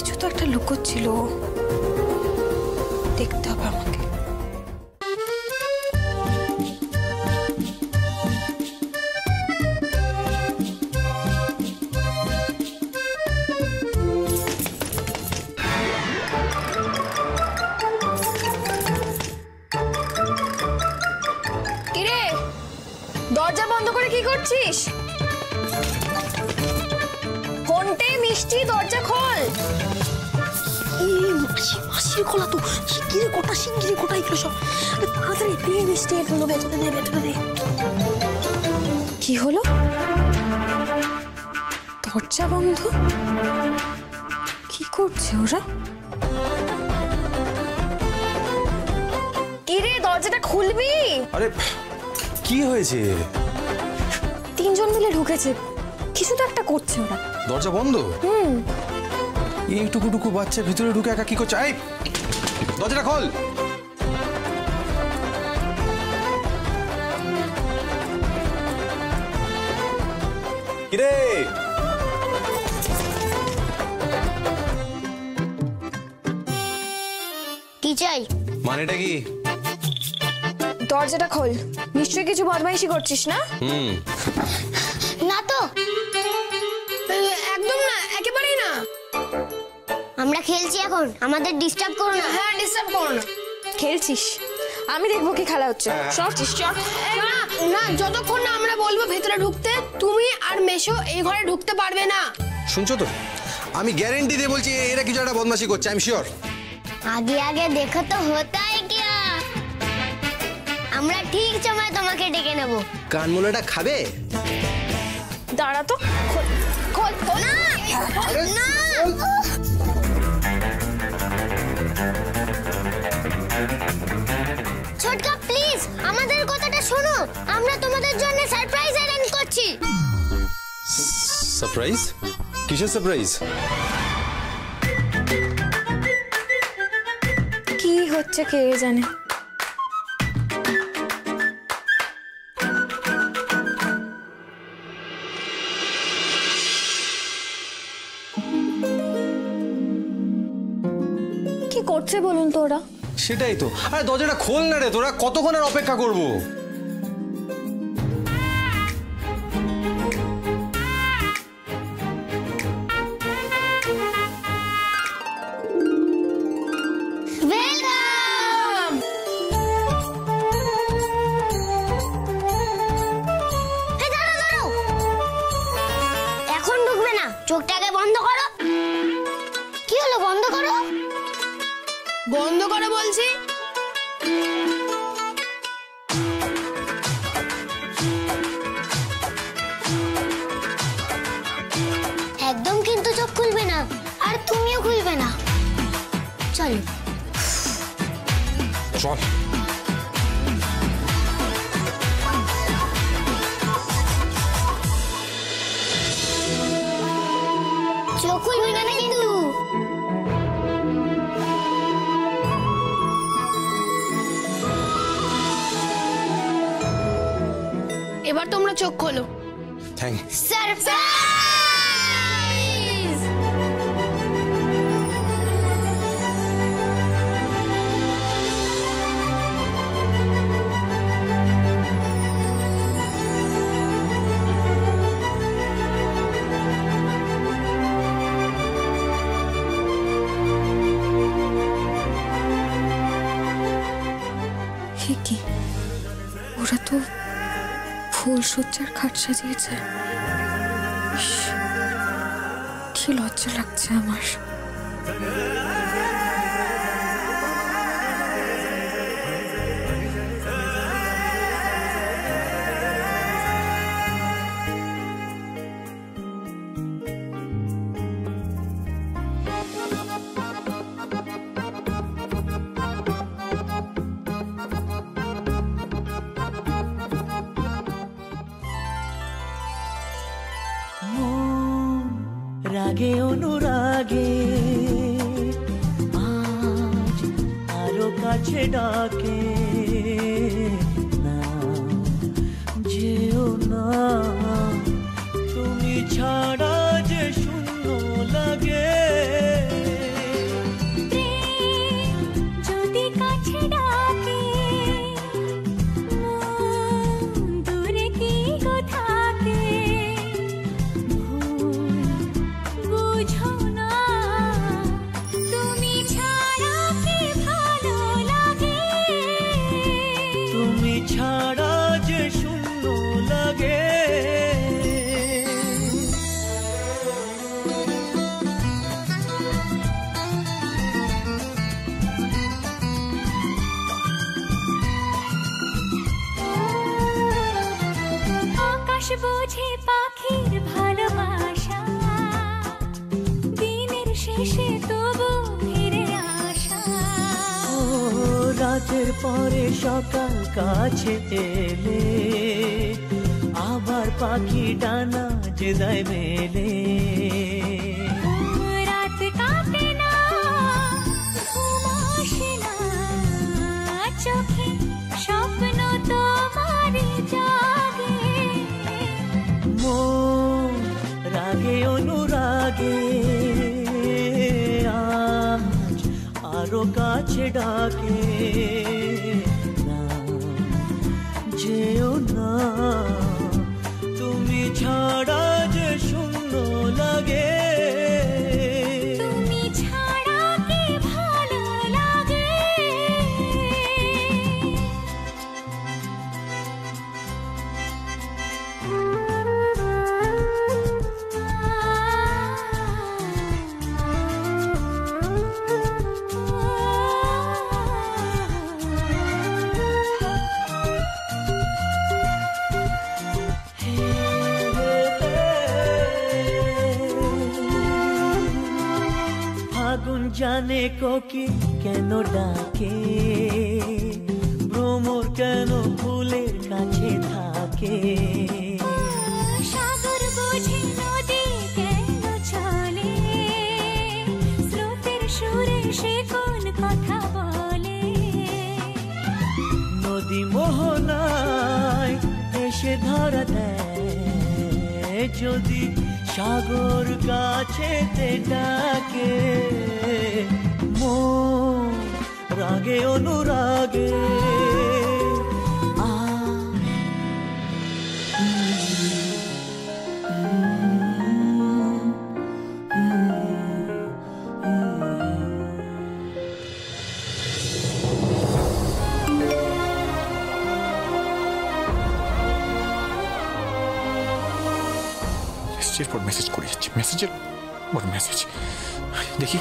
কিছু তো একটা লুকোচ্ছিল, দেখতে হবে আমাকে। কিরে, দরজা বন্ধ করে কি করছিস? ফোনটে মিষ্টি, দরজা খোল। মাসির গলা তো, শিগগিরি গোটা, শিগগিরি গোটা, এগুলো সব তাড়াতাড়ি দিয়ে মিষ্টি এগুলো ভেতরে দে, ভেতরে দে। কি হলো? দরজা বন্ধ? কি করছে ওরা? কিরে, দরজাটা খুলবি? আরে কি হয়েছে? তিনজন মিলে ঢুকেছে, কিছু তো একটা করছে ওরা। দরজা বন্ধ? এইটুকু টুকু বাচ্চা ভিতরে ঢুকে একা কি করছে? এই দরজাটা খোল। কিরে, কি চাই? মানেটা কি? দরজাটা খোল। নিশ্চয়ই কিছু বদমাইশি করছিস না? না তো, একদম না, একেবারেই না। আমরা খেলছি এখন, আমাদের ডিস্টার্ব করো না। হ্যাঁ, ডিস্টার্ব করো না। খেলছিস? আমি দেখবো কি খেলা হচ্ছে। সরছিস? চল। না, যতক্ষণ না আমরা বলবো ভেতরে ঢুকতে, তুমি আর মেশো এই ঘরে ঢুকতে পারবে না। শুনছো তো? আমি গ্যারেন্টি দিয়ে বলছি এরা কিছু একটা বদমাশি করছে, আই এম শিওর। আগে আগে দেখো তো হতা है क्या? আমরা ঠিক সময় তোমাকে ডেকে নেব। কানমোলাটা খাবে? দাঁড়া তো, খোল খোল। না না, ছোটকা প্লিজ আমাদের কথাটা শোনো, আমরা তোমাদের জন্য সারপ্রাইজ অ্যারেঞ্জ করছি। সারপ্রাইজ? কিসের সারপ্রাইজ? কি হচ্ছে কে জানে। কি করছে বলুন তো ওরা? সেটাই তো। আরে দরজাটা খোল না রে, তোরা কতক্ষণ আর অপেক্ষা করবো? ওয়েলকাম। এই দাঁড়াও দাঁড়াও, এখন ঢুকবে না, চোখটাকে বন্ধ করো। কি হলো? বন্ধ করো। বন্ধ করে বলছি। একদম কিন্তু চোখ খুলবে না, আর তুমিও খুলবে না। চলো। চল। চোখ খুলবে না কিন্তু। এবার তোমরা চোখ খোলো। থ্যাংক। সারপ্রাইজ! কি ওরা তো ফুলসজ্জার খাট সাজিয়েছে। ইস, কি লজ্জা লাগছে আমার। রাগে অনুরাগে আজ আরো কাছে ডাকে না, যেও না তুমি ছাড়া যে শূন্য লাগে। সে তবু ফিরে আসা। ও রাতের পরে সকাল কাছে এলে আবার পাখি ডানা যে দেয় মেলে। রাত কাটে না, ঘুম আসে না, চোখে স্বপ্ন তোমারই জাগে। মন রাগে অনুরাগে আজ আরো কাছে ডাকে। না যেও না, তুমি ছাড়া যে শূন্য লাগে। তুমি ছাড়া কি ভালো লাগে। ফাগুন জানে কোকিল কেন ডাকে, ভ্রমর কেন ফুলের কাছে থাকে। সাগর বোঝে নদী কেন চলে, স্রোতের সুরে সে কোন কথা বলে। নদী মোহনায় এসে ধরা দেয় যদি সাগর কাছেতে ডাকে। মন রাগে অনুরাগে মেসেজের পর মেসেজ করে যাচ্ছে, মেসেজের পর মেসেজ। দেখি